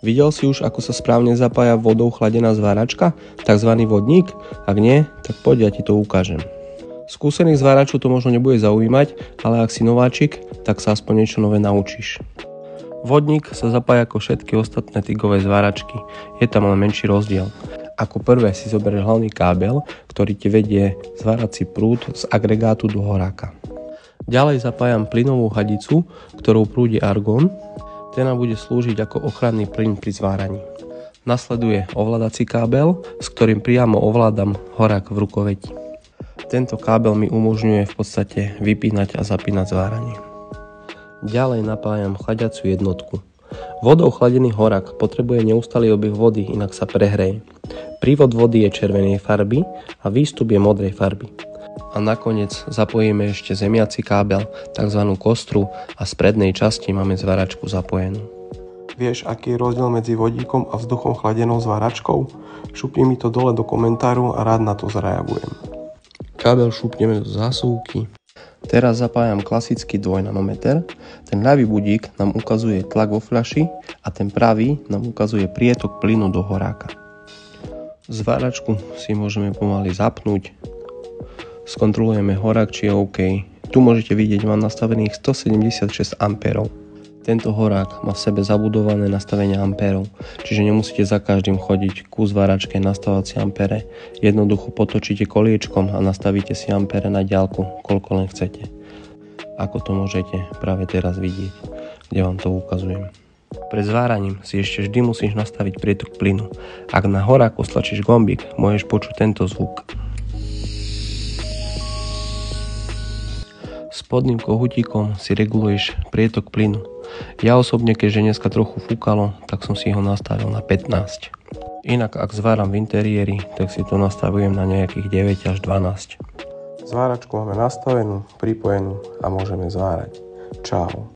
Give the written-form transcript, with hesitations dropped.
Videl si už, ako sa správne zapája vodou chladená zváračka, tzv. Vodník? Ak nie, tak poď, ja ti to ukážem. Skúsených zváračov to možno nebude zaujímať, ale ak si nováčik, tak sa aspoň niečo nové naučíš. Vodník sa zapája ako všetky ostatné tygové zváračky, je tam len menší rozdiel. Ako prvé si zoberieš hlavný kábel, ktorý ti vedie zvárací prúd z agregátu do horáka. Ďalej zapájam plynovú hadicu, ktorou prúdi argón, ten nám bude slúžiť ako ochranný plyn pri zváraní. Nasleduje ovládací kábel, s ktorým priamo ovládam horák v rukoveti. Tento kábel mi umožňuje v podstate vypínať a zapínať zváranie. Ďalej napájam chladiacu jednotku. Vodou chladený horák potrebuje neustály obeh vody, inak sa prehreje. Prívod vody je červenej farby a výstup je modrej farby. A nakoniec zapojíme ešte zemiaci kábel, tzv. Kostru, a z prednej časti máme zváračku zapojenú. Vieš, aký je rozdiel medzi vodíkom a vzduchom chladenou zváračkou? Šupni mi to dole do komentáru a rád na to zareagujem. Kábel šupneme do zásuvky. Teraz zapájam klasický dvojnanometer. Ten ľavý budík nám ukazuje tlak vo fľaši a ten pravý nám ukazuje prietok plynu do horáka. Zváračku si môžeme pomaly zapnúť. Skontrolujeme horák, či je OK. Tu môžete vidieť, mám nastavených 176 A. Tento horák má v sebe zabudované nastavenie ampérov, čiže nemusíte za každým chodiť ku zváračke nastavovať si ampére. Jednoducho potočíte koliečkom a nastavíte si ampére na diaľku, koľko len chcete. Ako to môžete práve teraz vidieť, kde vám to ukazujem. Pred zváraním si ešte vždy musíš nastaviť prietok plynu. Ak na horáku stlačíš gombík, môžeš počuť tento zvuk. Spodným kohutíkom si reguluješ prietok plynu. Ja osobne, keďže dneska trochu fúkalo, tak som si ho nastavil na 15. Inak ak zváram v interiéri, tak si to nastavujem na nejakých 9 až 12. Zváračku máme nastavenú, pripojenú a môžeme zvárať. Čau.